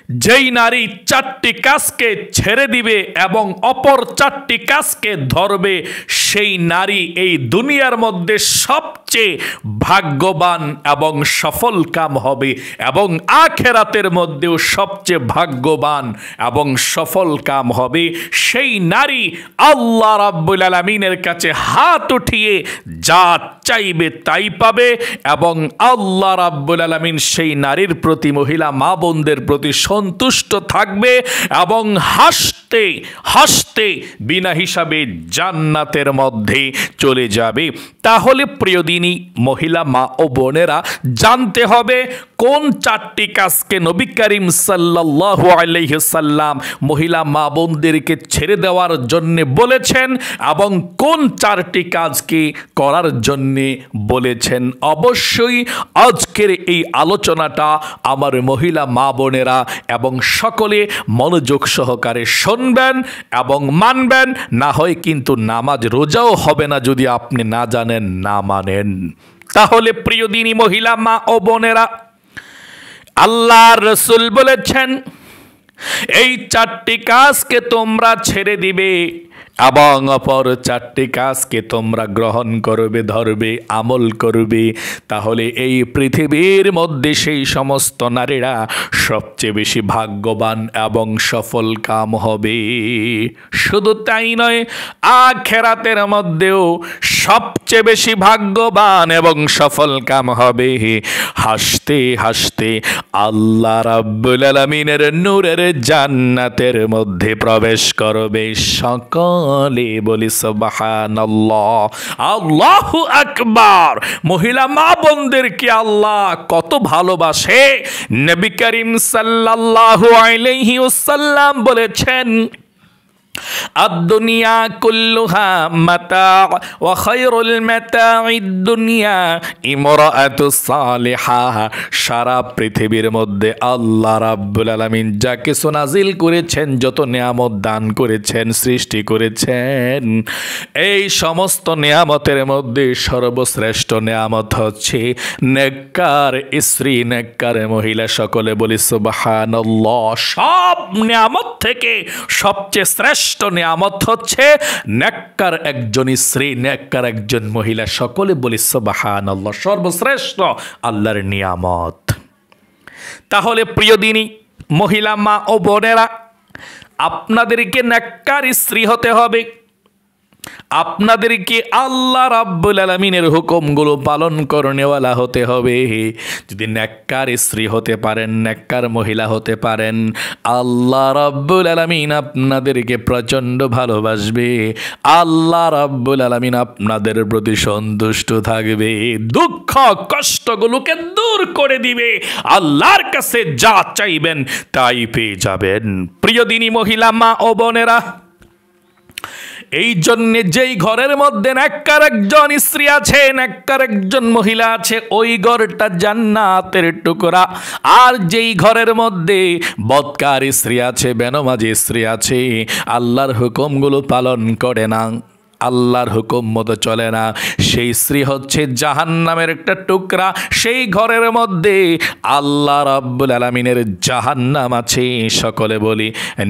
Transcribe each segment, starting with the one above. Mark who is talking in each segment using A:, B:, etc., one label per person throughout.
A: যেই নারী চারটি কাজকে ছেড়ে দিবে এবং অপর চারটি কাজকে ধরবে, সেই নারী এই দুনিয়ার মধ্যে সবচেয়ে ভাগ্যবান এবং সফল কাম হবে, এবং আখিরাতের মধ্যেও সবচেয়ে ভাগ্যবান এবং সফল কাম হবে। সেই নারী আল্লাহ রাব্বুল আলামিনের কাছে হাত উঠিয়ে যা চাইবে তাই পাবে, এবং আল্লাহ রাব্বুল আলামিন সেই নারীর প্রতি, মহিলা মা বোনদের প্রতি সন্তুষ্ট থাকবে এবং হাসতে হাসতে বিনা হিসাবে জান্নাতের মধ্যে চলে যাবে। তাহলে প্রিয় দিনী মহিলা মা ও বোনেরা, জানতে হবে কোন চারটি কাজকে নবী করিম সাল্লাল্লাহু আলাইহি সাল্লাম মহিলা মা বোনদেরকে ছেড়ে দেওয়ার জন্য বলেছেন এবং কোন চারটি কাজকে করার জন্য বলেছেন। অবশ্যই আজকের এই আলোচনাটা আমার মহিলা মা বোনেরা এবং সকলে মনোযোগ সহকারে শুনবেন এবং মানবেন, না হয় কিন্তু নামাজ রোজাও হবে না যদি আপনি না জানেন, না মানেন। তাহলে প্রিয় দিনী মহিলা মা ও বোনেরা, আল্লাহর রাসূল বলেছেন এই চারটি কাজকে তোমরা ছেড়ে দিবে এবং অপর চারটি কাজকে তোমরা গ্রহণ করবে, ধরবে, আমল করবে। তাহলে এই পৃথিবীর মধ্যে সেই সমস্ত নারীরা সবচেয়ে বেশি ভাগ্যবান এবং সফল কাম হবে। শুধু তাই নয়, আখিরাতের মধ্যেও সবচেয়ে বেশি ভাগ্যবান এবং সফল কাম হবে। হাসতে হাসতে আল্লাহ রাব্বুল আলামিনের নূরের জান্নাতের মধ্যে প্রবেশ করবে। সকলে বলি সুবহানাল্লাহ, আল্লাহু আকবার। মহিলা মা বোনদেরকে আল্লাহ কত ভালোবাসে। নবী করিম সাল্লাল্লাহু আলাইহি ওয়াসাল্লাম বলেছেন, আদ-দুনিয়া কুল্লুহা মাতা ওয়া খায়রুল মাতাঈদ দুনিয়া ইমরাআতুস সালিহা। সারা পৃথিবীর মধ্যে আল্লাহ রাব্বুল আলামিন যা কিছু নাজিল করেছেন, যত নিয়ামত দান করেছেন, সৃষ্টি করেছেন, এই সমস্ত নিয়ামতের মধ্যে সর্বশ্রেষ্ঠ নিয়ামত হচ্ছে নেককার স্ত্রী, নেককার মহিলা। সকলে বলি সুবহানাল্লাহ। সব নিয়ামত থেকে সবচেয়ে শ্রেষ্ঠ নিয়ামত হচ্ছে নেককার একজন স্ত্রী, নেককার একজন মহিলা। সকলে বলি সুবহানাল্লাহ। সর্বশ্রেষ্ঠ আল্লাহর নিয়ামত। তাহলে প্রিয় দিনী মহিলা মা ও বোনেরা, আপনাদেরকে নেককার স্ত্রী হতে হবে। আপনাদেরকে আল্লাহ রাব্বুল আলামিনের হুকুমগুলো পালন করনেওয়ালা হতে হবে। যদি নেককার স্ত্রী হতে পারেন, নেককার মহিলা হতে পারেন, আল্লাহ রাব্বুল আলামিন আপনাদেরকে প্রচণ্ড ভালোবাসবে। আল্লাহ রাব্বুল আলামিন আপনাদের প্রতি সন্তুষ্ট থাকবে, দুঃখ কষ্টগুলোকে দূর করে দিবে। আল্লাহর কাছে যা চাইবেন তাই পেয়ে যাবেন। প্রিয় দিনী মহিলা মা ও বোনেরা, এই জন্যে যেই ঘরের মধ্যে নেককার একজন স্ত্রী আছে, নেককার একজন মহিলা আছে, ওই ঘরটা জান্নাতের টুকরা। আর যেই ঘরের মধ্যে বদকার স্ত্রী আছে, বেনমাজি স্ত্রী আছে, আল্লাহর হুকুমগুলো পালন করে না, আল্লাহর হুকুম মতো চলে না, সেই স্ত্রী হচ্ছে জাহান্নামের একটা টুকরা। সেই ঘরের মধ্যে আল্লাহ রাব্বুল আলামিনের জাহান্নাম আছে। সকলে বলি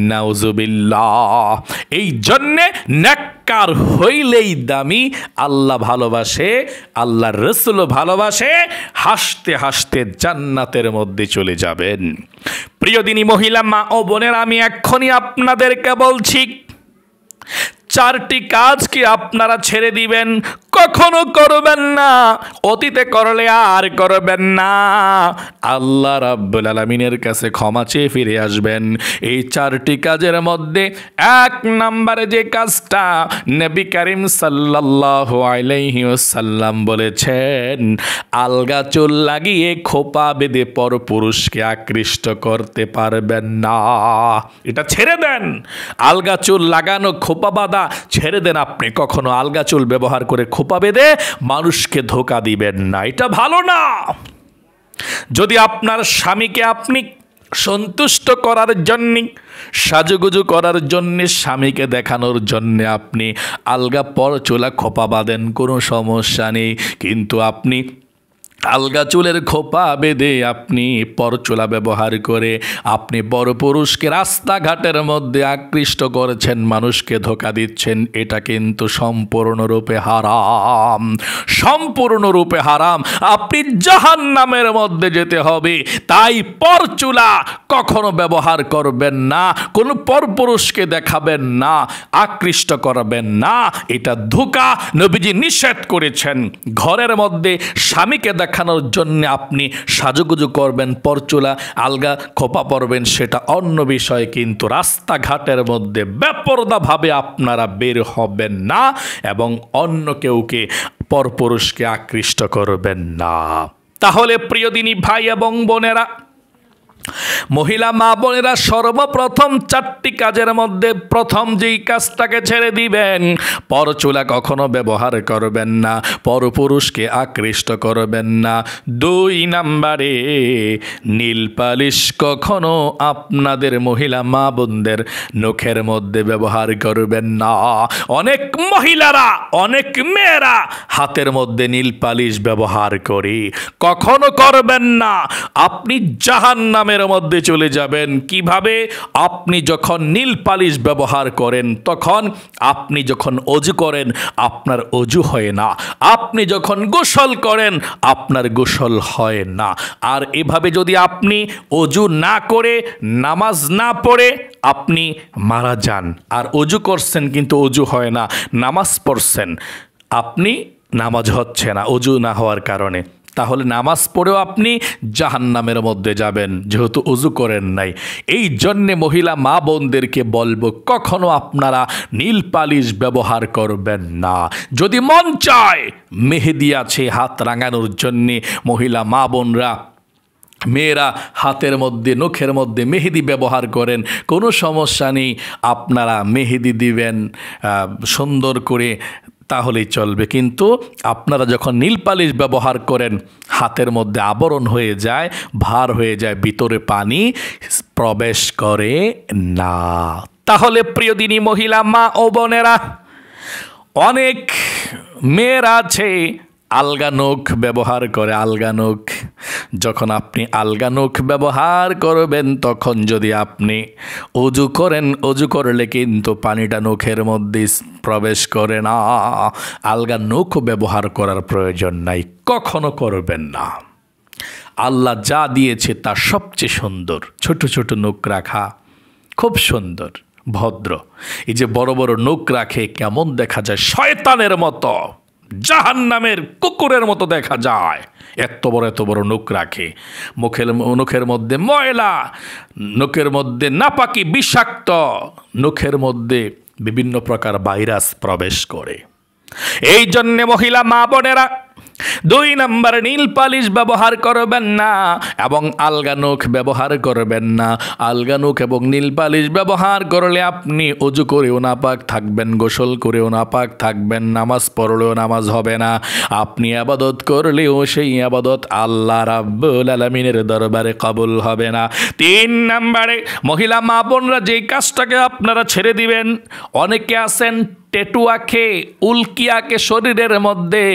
A: নাউজুবিল্লাহ। এই জন্যে নেককার হইলেই দামি। আল্লাহ ভালোবাসে, আল্লাহর রাসূলও ভালোবাসে। হাসতে হাসতে জান্নাতের মধ্যে চলে যাবেন। প্রিয় দিনী মহিলা মা ও বোনেরা, আমি এক্ষুনি আপনাদেরকে বলছি, চারটি কাজ কি আপনারা ছেড়ে দিবেন? কখনো করবেন না। অতীতে করলে আর করবেন না। আল্লাহ রাব্বুল আলামিনের কাছে ক্ষমা চেয়ে ফিরে আসবেন। এই চারটি কাজের মধ্যে এক নম্বরে যে কাজটা নবী করিম সাল্লাল্লাহু আলাইহি ওয়াসাল্লাম বলেছেন, আলগা চুল লাগিয়ে খোপা বেঁধে পরপুরুষকে আকৃষ্ট করতে পারবেন না। এটা ছেড়ে দেন। আলগা চুল লাগানো, খোপা বাঁধা ছেড়ে দেন। আপনি কখনো আলগা চুল ব্যবহার করে খোপা বেঁধে মানুষকে ধোঁকা দিবেন না, এটা ভালো না। যদি আপনার স্বামীকে আপনি সন্তুষ্ট করার জন্য, সাজুগুজু করার জন্য, স্বামীকে দেখানোর জন্য আপনি আলগা পরচুলা খোপা বাঁধেন, কোনো সমস্যা নেই। কিন্তু আপনি আলগা চুলের খোপা বেঁধে আপনি পরচুলা ব্যবহার করে আপনি বড় পুরুষকে রাস্তাঘাটের মধ্যে আকৃষ্ট করেছেন, মানুষকে ধোঁকা দিচ্ছেন, এটা কিন্তু সম্পূর্ণরূপে হারাম, সম্পূর্ণরূপে হারাম। আপনি জাহান্নামের মধ্যে যেতে হবে। তাই পরচুলা কখনো ব্যবহার করবেন না, কোনো পরপুরুষকে দেখাবেন না, আকৃষ্ট করবেন না, এটা ধোঁকা। নবীজি নিষেধ করেছেন। ঘরের মধ্যে স্বামীকে দেখানোর জন্য আপনি সাজুগুজু করবেন, পরচুলা আলগা খোপা পরবেন, সেটা অন্য বিষয়, কিন্তু রাস্তাঘাটের মধ্যে বেপরদাভাবে আপনারা বের হবেন না এবং অন্য কেউকে পরপুরুষকে আকৃষ্ট করবেন না। তাহলে প্রিয় দিনী ভাই এবং বোনেরা, মহিলা মা বোনেরা, সর্বপ্রথম 4টি কাজের মধ্যে প্রথম যেই কাজটাকে ছেড়ে দিবেন, পরচুলা কখনো ব্যবহার করবেন না, পরপুরুষকে আকৃষ্ট করবেন না। 2 নম্বরে নীল পালিশ কখনো আপনাদের মহিলা মা বোনদের নখের মধ্যে ব্যবহার করবেন না। অনেক মহিলারা, অনেক মেয়েরা হাতের মধ্যে নীল পালিশ ব্যবহার করে, কখনো করবেন না। আপনি জাহান্নামের মধ্যে চলে যাবেন। কিভাবে? আপনি যখন নীল পালিশ ব্যবহার করেন, তখন আপনি যখন অজু করেন আপনার অজু হয় না, আপনি যখন গোসল করেন আপনার গোসল হয় না। আর এভাবে যদি আপনি অজু না করে, নামাজ না পড়ে আপনি মারা যান, আর অজু করছেন কিন্তু অজু হয় না, নামাজ পড়ছেন, আপনি নামাজ হচ্ছে না অজু না হওয়ার কারণে, তাহলে নামাজ পড়েও আপনি জাহান্নামের মধ্যে যাবেন, যেহেতু অজু করেন নাই। এই জন্যে মহিলা মা বোনদেরকে বলবো, কখনো আপনারা নীল পালিশ ব্যবহার করবেন না। যদি মন চায়, মেহেদি আছে হাত রাঙানোর জন্যে, মহিলা মা বোনরা, মেয়েরা হাতের মধ্যে নখের মধ্যে মেহেদি ব্যবহার করেন, কোনো সমস্যা নেই, আপনারা মেহেদি দিবেন সুন্দর করে, তাহলেই চলবে। কিন্তু আপনারা যখন নীল পালিশ ব্যবহার করেন, হাতের মধ্যে আবরণ হয়ে যায়, ভার হয়ে যায়, ভিতরে পানি প্রবেশ করে না। তাহলে প্রিয় দিনী মহিলা মা ও বোনেরা, অনেক মেয়েরা আছে আলগা নখ ব্যবহার করে, আলগা নখ। যখন আপনি আলগা নখ ব্যবহার করবেন, তখন যদি আপনি অজু করেন, অজু করলে কিন্তু পানিটা নখের মধ্যে প্রবেশ করে না। আলগা নখ ব্যবহার করার প্রয়োজন নাই, কখনো করবেন না। আল্লাহ যা দিয়েছে তা সবচেয়ে সুন্দর। ছোট ছোট নখ রাখা খুব সুন্দর, ভদ্র। এই যে বড় বড় নখ রাখে, কেমন দেখা যায়, শয়তানের মতো, জাহান্নামের কুকুরের মতো দেখা যায়। এত বড় নখ রাখে, নখের মধ্যে ময়লা, নখের মধ্যে নাপাকি, বিষাক্ত, নখের মধ্যে বিভিন্ন প্রকার ভাইরাস প্রবেশ করে। এই জন্য মহিলা মা বোনেরা, 2 নম্বর নীল পালিশ ব্যবহার করবেন না এবং আলগা নখ ব্যবহার করবেন না। আলগা নখ এবং নীল পালিশ ব্যবহার করলে আপনি অজু করেও নাপাক থাকবেন, গোসল করেও নাপাক থাকবেন, নামাজ পড়লেও নামাজ হবে না, আপনি ইবাদত করলেও সেই ইবাদত আল্লাহ রাব্বুল আলামিনের দরবারে কবুল হবে না। 3 নম্বরে মহিলা মা বোনরা, যেই কাজটাকে আপনারা ছেড়ে দিবেন, অনেকে আছেন ট্যাটু আঁকে, উল্কি আঁকে শরীরের মধ্যে।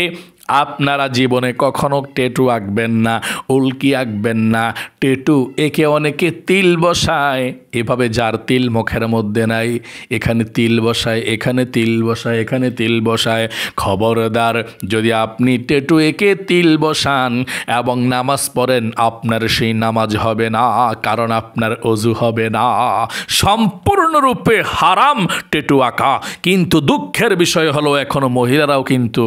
A: আপনারা জীবনে কখনো ট্যাটু আঁকবেন না, উল্কি আঁকবেন না। ট্যাটু একে অনেকে তিল বসায়, এভাবে যার তিল মুখের মধ্যে নাই, এখানে তিল বসায়, এখানে তিল বসায়, এখানে তিল বসায়। খবরদার, যদি আপনি ট্যাটু এঁকে তিল বসান এবং নামাজ পড়েন, আপনার সেই নামাজ হবে না, কারণ আপনার অজু হবে না। সম্পূর্ণরূপে হারাম ট্যাটু আঁকা। কিন্তু দুঃখের বিষয় হলো, এখনো মহিলারাও কিন্তু,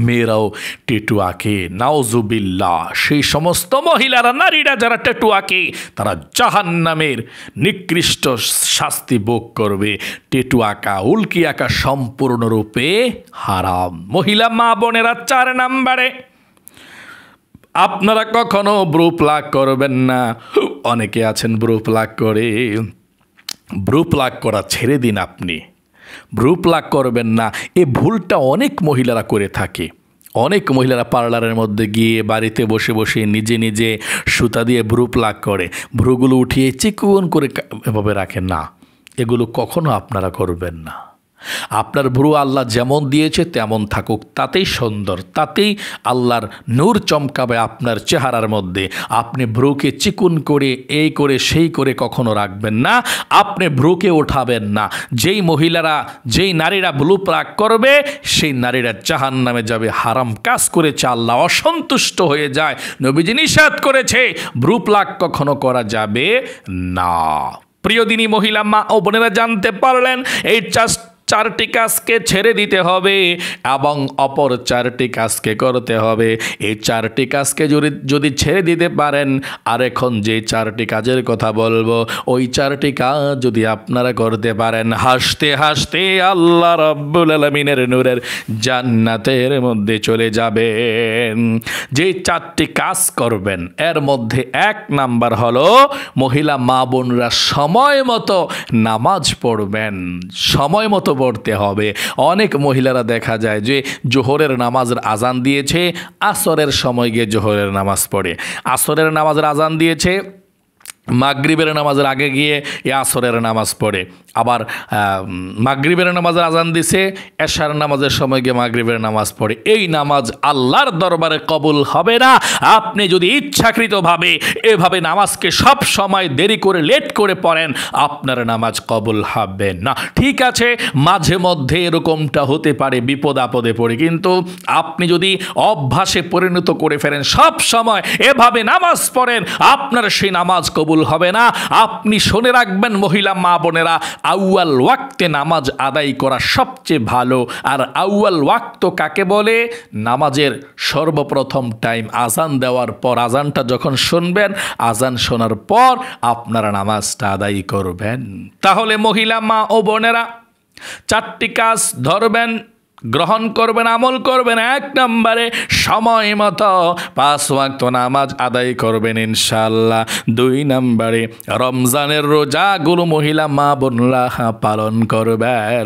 A: মেয়েরাও ট্যাটু আঁকে। নাউজুবিল্লাহ। সেই সমস্ত মহিলারা, নারীরা যারা ট্যাটু আঁকে, তারা জাহান্নামের নিকৃষ্ট শাস্তি ভোগ করবে। ট্যাটু আঁকা, উল্কি আঁকা সম্পূর্ণরূপে হারাম। মহিলা মা বোনেরা, 4 নম্বরে আপনারা কখনো ব্রু প্লাগ করবেন না। অনেকে আছেন ব্রু প্লাগ করে, ব্রু প্লাগ করা ছেড়ে দিন। আপনি ব্রু প্লাগ করবেন না। এই ভুলটা অনেক মহিলারা করে থাকে। অনেক মহিলারা পার্লারের মধ্যে গিয়ে বাড়িতে বসে বসে নিজে নিজে সুতা দিয়ে ব্রু প্লাগ করে, ভ্রুগুলো উঠিয়ে চিকন করে এভাবে রাখেন না। এগুলো কখনো আপনারা করবেন না। আপনার ভ্রু আল্লাহ যেমন দিয়েছে তেমন থাকুক, তাতেই সুন্দর, তাতেই আল্লাহর নূর চমকাবে আপনার চেহারার মধ্যে। আপনি ভ্রুকে চিকুন করে এই করে সেই করে কখনো রাখবেন না, আপনি ভ্রুকে ওঠাবেন না। যেই মহিলারা যেই নারীরা ভ্রু প্লাক করবে সেই নারীরা জাহান্নামে যাবে। হারাম কাজ করেছে, আল্লাহ অসন্তুষ্ট হয়ে যায়। নবীজি নিষেধ করেছে ভ্রু প্লাক কখনো করা যাবে না। প্রিয় দিনী মহিলা মা ও বোনেরা, জানতে পারলেন এই চারটি কাজকে ছেড়ে দিতে হবে এবং অপর চারটি কাজকে করতে হবে। এই চারটি কাজকে যদি ছেড়ে দিতে পারেন, আর এখন যে চারটি কাজের কথা বলবো ওই চারটি কাজ যদি আপনারা করতে পারেন, হাসতে হাসতে আল্লাহ রাব্বুল আলামিনের নূরের জান্নাতের মধ্যে চলে যাবেন। যে চারটি কাজ করবেন এর মধ্যে 1 নাম্বার হলো মহিলা মা বোনরা সময় মতো নামাজ পড়বেন। সময় মতো পড়তে হবে। অনেক মহিলারা দেখা যায় যে জোহরের নামাজের আজান দিয়েছে, আসরের সময় গিয়ে জোহরের নামাজ পড়ে। আসরের নামাজের আজান দিয়েছে, মাগরিবের নামাজের আগে গিয়ে আসরের নামাজ পড়ে। আবার মাগরিবের নামাজের আজান দিছে, এশার নামাজের সময় গিয়ে মাগরিবের নামাজ পড়ে। এই নামাজ আল্লাহর দরবারে কবুল হবে না। আপনি যদি ইচ্ছাকৃতভাবে এভাবে নামাজকে সব সময় দেরি করে লেট করে পড়েন, আপনার নামাজ কবুল হবে না। ঠিক আছে, মাঝে মধ্যে এরকমটা হতে পারে, বিপদ আপদে পড়ে, কিন্তু আপনি যদি অভ্যাসে পরিণত করে ফেলেন, সব সময় এভাবে নামাজ পড়েন, আপনার সেই নামাজ কবুল হবে না। আপনি শুনে রাখবেন মহিলা মা বোনেরা, আউয়াল ওয়াক্তে নামাজ আদায় করা সবচেয়ে ভালো। আর আউয়াল ওয়াক্ত কাকে বলে? নামাজের সর্বপ্রথম টাইম আজান দেওয়ার পর, আজানটা যখন শুনবেন, আজান শোনার পর আপনারা নামাজটা আদায় করবেন। তাহলে মহিলা মা ও বোনেরা, চারটি কাজ ধরবেন, গ্রহণ করবেন, আমল করবেন। 1 নম্বরে সময় মতো 5 ওয়াক্ত নামাজ আদায় করবেন ইনশাআল্লাহ। 2 নম্বরে রমজানের রোজাগুলো মহিলা মা বোনরা পালন করবেন।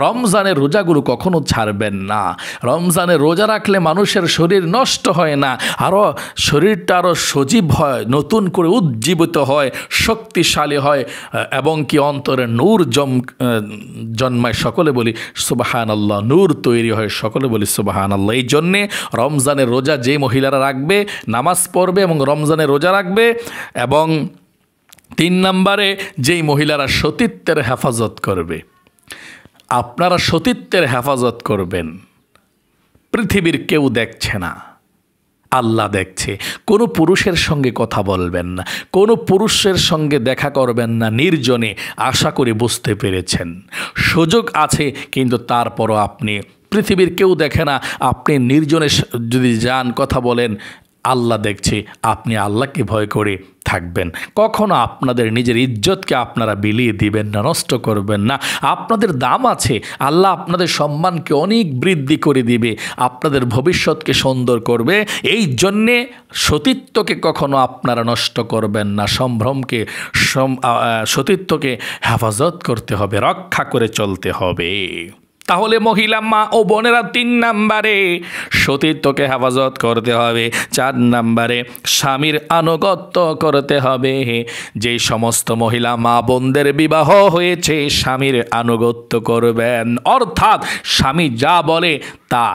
A: রমজানের রোজাগুলো কখনো ছাড়বেন না। রমজানের রোজা রাখলে মানুষের শরীর নষ্ট হয় না, আরও শরীরটা আরও সজীব হয়, নতুন করে উজ্জীবিত হয়, শক্তিশালী হয় এবং কি অন্তরে নূর জন্মায়। সকলে বলি সুবহানাল্লাহ। নূর তৈরি হয়, সকলে বলি সুবহানাল্লাহ। এই জন্যে রমজানের রোজা যে মহিলারা রাখবে, নামাজ পড়বে এবং রমজানের রোজা রাখবে। এবং 3 নম্বরে যেই মহিলারা সতীত্বের হেফাজত করবে, আপনারা সতীত্বের হেফাজত করবেন। পৃথিবীর কেউ দেখছে না, আল্লাহ দেখছে। কোনো পুরুষের সঙ্গে কথা বলবেন না, কোনো পুরুষের সঙ্গে দেখা করবেন না নির্জনে। আশা করি বুঝতে পেরেছেন। সুযোগ আছে, কিন্তু তারপরও আপনি, পৃথিবীর কেউ দেখে না, আপনি নির্জনে যদি যান, কথা বলেন, আল্লাহ দেখছে। আপনি আল্লাহকে ভয় করে থাকবেন। কখনো আপনাদের নিজের ইজ্জতকে আপনারা বিলিয়ে দিবেন না, নষ্ট করবেন না। আপনাদের দাম আছে, আল্লাহ আপনাদের সম্মানকে অনেক বৃদ্ধি করে দিবে, আপনাদের ভবিষ্যৎকে সুন্দর করবে। এই জন্যে সতীত্বকে কখনো আপনারা নষ্ট করবেন না। সম্ভ্রমকে, সতীত্বকে হেফাজত করতে হবে, রক্ষা করে চলতে হবে। তাহলে মহিলা মা ও বোনেরা 3 নম্বরে সতীত্বকে হেফাজত করতে হবে। 4 নম্বরে স্বামীর আনুগত্য করতে হবে। যেই সমস্ত মহিলা মা বোনদের বিবাহ হয়েছে, স্বামীর আনুগত্য করবেন, অর্থাৎ স্বামী যা বলে তা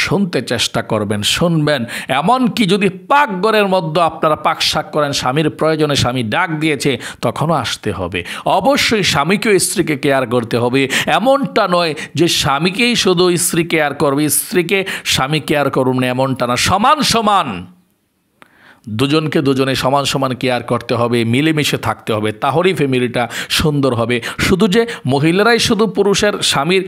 A: শুনতে চেষ্টা করবেন, শুনবেন। এমনকি যদি পাকঘরের মধ্যে আপনারা পাক শাক করেন, স্বামীর প্রয়োজনে স্বামী ডাক দিয়েছে, তখনও আসতে হবে। অবশ্যই স্বামীকেও স্ত্রীকে কেয়ার করতে হবে। এমনটা নয় যে স্বামীকেই শুধু স্ত্রী কেয়ার করবে, স্ত্রীকে স্বামী কেয়ার করুন না, এমনটা না। সমান সমান দুজনকে দুজনে সমান সমান কেয়ার করতে হবে, মিলেমিশে থাকতে হবে, তাহলেই ফ্যামিলিটা সুন্দর হবে। শুধু যে মহিলারাই শুধু পুরুষের স্বামীর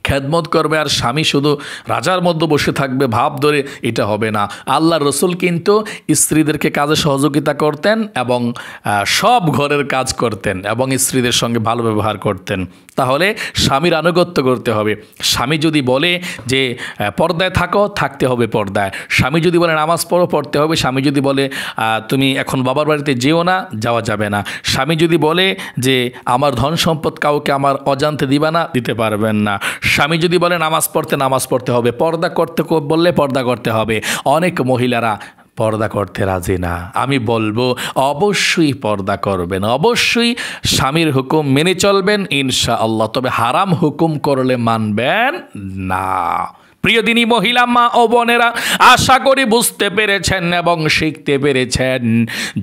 A: খেদমত করবে আর স্বামী শুধু রাজার মধ্যে বসে থাকবে ভাব ধরে, এটা হবে না। আল্লাহর রসুল কিন্তু স্ত্রীদেরকে কাজে সহযোগিতা করতেন এবং সব ঘরের কাজ করতেন এবং স্ত্রীদের সঙ্গে ভালো ব্যবহার করতেন। তাহলে স্বামীর আনুগত্য করতে হবে। স্বামী যদি বলে যে পর্দায় থাকো, থাকতে হবে পর্দায়। স্বামী যদি বলে নামাজ পড়ো, পড়তে হবে। স্বামী যদি বলে তুমি এখন বাবার বাড়িতে যেও না, যাওয়া যাবে না। স্বামী যদি বলে যে আমার ধন সম্পদ কাউকে আমার অজান্তে দিবা না, দিতে পারবেন না। স্বামী যদি বলে নামাজ পড়তে, নামাজ পড়তে হবে। পর্দা করতে বললে পর্দা করতে হবে। অনেক মহিলারা পর্দা করতে রাজি না। আমি বলবো অবশ্যই পর্দা করবেন, অবশ্যই স্বামীর হুকুম মেনে চলবেন ইনশাআল্লাহ, তবে হারাম হুকুম করলে মানবেন না। প্রিয় দিনী মহিলা মা ও বোনেরা, আশা করি বুঝতে পেরেছেন এবং শিখতে পেরেছেন।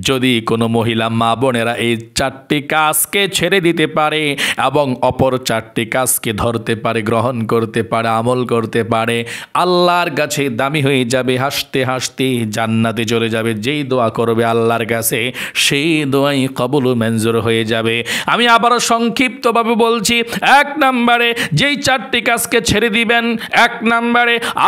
A: যদি কোনো মহিলা মা বোনেরা এই 4টি কাজকে ছেড়ে দিতে পারে এবং অপর 4টি কাজকে ধরতে পারে, গ্রহণ করতে পারে, আমল করতে পারে, আল্লাহর কাছে দামি হয়ে যাবে, হাসতে হাসতে জান্নাতে চলে যাবে। যেই দোয়া করবে আল্লাহর কাছে সেই দোয়াই কবুল ও মঞ্জুর হয়ে যাবে। আমি আবারও সংক্ষিপ্তভাবে বলছি, 1 নম্বরে যেই 4টি কাজকে ছেড়ে দিবেন, 1 নম্বরে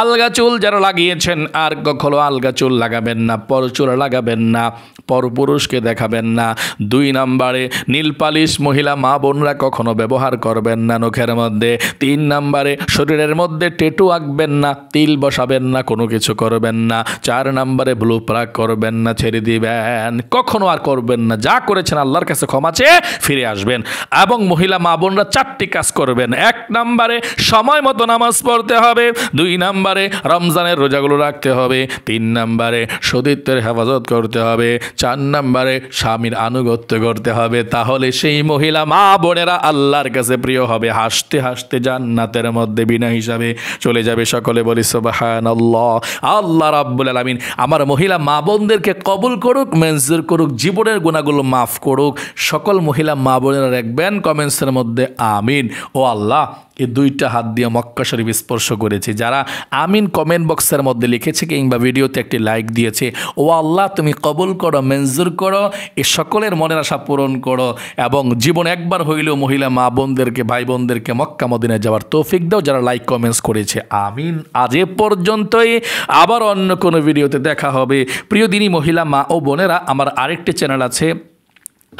A: আলগা চুল যারা লাগিয়েছেন আর কখনো আলগা চুল লাগাবেন না, পরচুল লাগাবেন না, পরপুরুষকে দেখাবেন না। 2 নম্বরে নীল পালিশ মহিলা মা বোনরা কখনো ব্যবহার করবেন না নখের মধ্যে। 3 নম্বরে শরীরের মধ্যে টেটু আঁকবেন না, তিল বসাবেন না, কোনো কিছু করবেন না। 4 নম্বরে ব্লু প্রাক করবেন না, ছেড়ে দিবেন, কখনো আর করবেন না। যা করেছেন আল্লাহর কাছে ক্ষমা চেয়ে ফিরে আসবেন। এবং মহিলা মা বোনরা 4টি কাজ করবেন। 1 নম্বরে সময় মতো নামাজ পড়তে হবে। 2 নম্বরে রমজানের রোজাগুলো রাখতে হবে। 3 নম্বরে সতীত্বের হেফাজত করতে হবে। 4 নম্বরে স্বামীর আনুগত্য করতে হবে। তাহলে সেই মহিলা মা বোনেরা আল্লাহর কাছে প্রিয় হবে, হাসতে হাসতে জান্নাতের মধ্যে বিনা হিসাবে চলে যাবে। সকলে বলি সুবহানাল্লাহ। আল্লাহ রাব্বুল আলামিন আমার মহিলা মা বোনদেরকে কবুল করুক, মঞ্জুর করুক, জীবনের গুনাহগুলো মাফ করুক। সকল মহিলা মা বোনেরা রাখবেন কমেন্টসের মধ্যে আমিন। ও আল্লাহ, এই 2টা হাত দিয়ে মক্কা শরীফ স্পর্শ করেছে, যারা আমিন কমেন্ট বক্সের মধ্যে লিখেছে কিংবা ভিডিওতে একটি লাইক দিয়েছে, ও আল্লাহ তুমি কবুল করো, মঞ্জুর করো, এই সকলের মনের আশা পূরণ করো এবং জীবন একবার হইলেও মহিলা মা বোনদেরকে, ভাই বোনদেরকে মক্কা মদিনায় যাওয়ার তৌফিক দাও, যারা লাইক কমেন্টস করেছে আমিন। আজ এ পর্যন্তই, আবার অন্য কোনো ভিডিওতে দেখা হবে। প্রিয় দিনী মহিলা মা ও বোনেরা, আমার আরেকটি চ্যানেল আছে,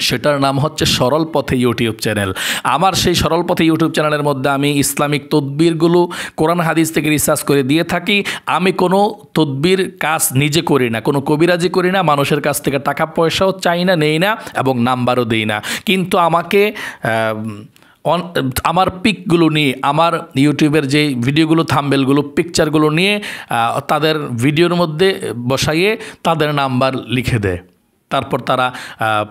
A: সেটার নাম হচ্ছে সরল পথে ইউটিউব চ্যানেল। আমার সেই সরল পথে ইউটিউব চ্যানেলের মধ্যে আমি ইসলামিক তদবিরগুলো কোরআন হাদিস থেকে রিসার্চ করে দিয়ে থাকি। আমি কোনো তদবির কাজ নিজে করি না, কোনো কবিরাজি করি না, মানুষের কাছ থেকে টাকা পয়সাও চাই না, নেই না এবং নাম্বারও দিই না। কিন্তু আমাকে আমার পিকগুলো নিয়ে, আমার ইউটিউবের যে ভিডিওগুলো, থাম্বনেলগুলো, পিকচারগুলো নিয়ে তাদের ভিডিওর মধ্যে বসাইয়ে তাদের নাম্বার লিখে দেয়। তারপর তারা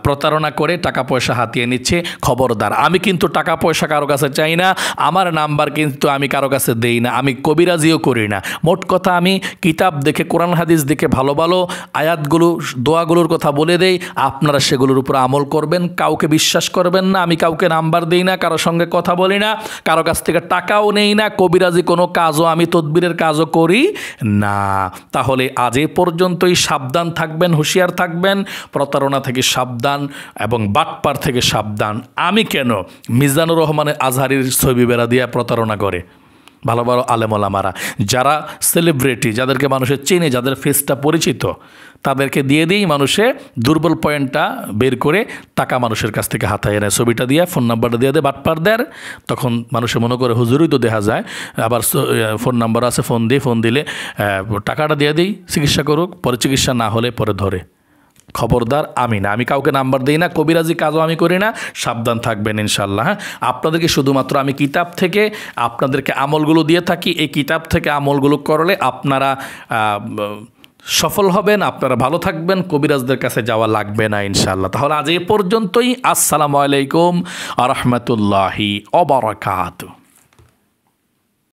A: প্রতারণা করে টাকা পয়সা হাতিয়ে নিচ্ছে। খবরদার, আমি কিন্তু টাকা পয়সা কারো কাছে চাই না, আমার নাম্বার কিন্তু আমি কারো কাছে দেই না, আমি কবিরাজিও করি না। মোট কথা, আমি কিতাব দেখে, কোরআন হাদিস দেখে ভালো ভালো আয়াতগুলো, দোয়াগুলোর কথা বলে দেই, আপনারা সেগুলোর উপর আমল করবেন। কাউকে বিশ্বাস করবেন না, আমি কাউকে নাম্বার দিই না, কারোর সঙ্গে কথা বলি না, কারো কাছ থেকে টাকাও নেই না, কবিরাজি কোনো কাজও, আমি তদবিরের কাজও করি না। তাহলে আজ এ পর্যন্তই। সাবধান থাকবেন, হুঁশিয়ার থাকবেন, প্রতারণা থেকে সাবধান এবং বাটপার থেকে সাবধান। আমি কেন, মিজানুর রহমানের আজহারির ছবি বেড়া দিয়ে প্রতারণা করে ভালো ভালো আলেমোলামারা, যারা সেলিব্রিটি, যাদেরকে মানুষের চেনে, যাদের ফেসটা পরিচিত, তাদেরকে দিয়ে দিই মানুষে দুর্বল পয়েন্টটা বের করে টাকা মানুষের কাছ থেকে হাতায় নেয়। ছবিটা দিয়ে, ফোন নাম্বারটা দিয়ে দেয় বাটপার দেয়, তখন মানুষে মনে করে হুজুরই তো দেখা যায়, আবার ফোন নাম্বার আছে, ফোন দিলে টাকাটা দিয়ে দিই, চিকিৎসা করুক, পরে চিকিৎসা না হলে পরে ধরে। খবরদার, আমি না, আমি কাউকে নাম্বার দিই না, কবিরাজি কাজও আমি করি না। সাবধান থাকবেন ইনশাল্লাহ। হ্যাঁ, আপনাদেরকে শুধুমাত্র আমি কিতাব থেকে আপনাদেরকে আমলগুলো দিয়ে থাকি। এই কিতাব থেকে আমলগুলো করলে আপনারা সফল হবেন, আপনারা ভালো থাকবেন, কবিরাজদের কাছে যাওয়া লাগবে না ইনশাল্লাহ। তাহলে আজ এ পর্যন্তই। আসসালামু আলাইকুম ওয়া রাহমাতুল্লাহি ওয়া বারাকাতুহু।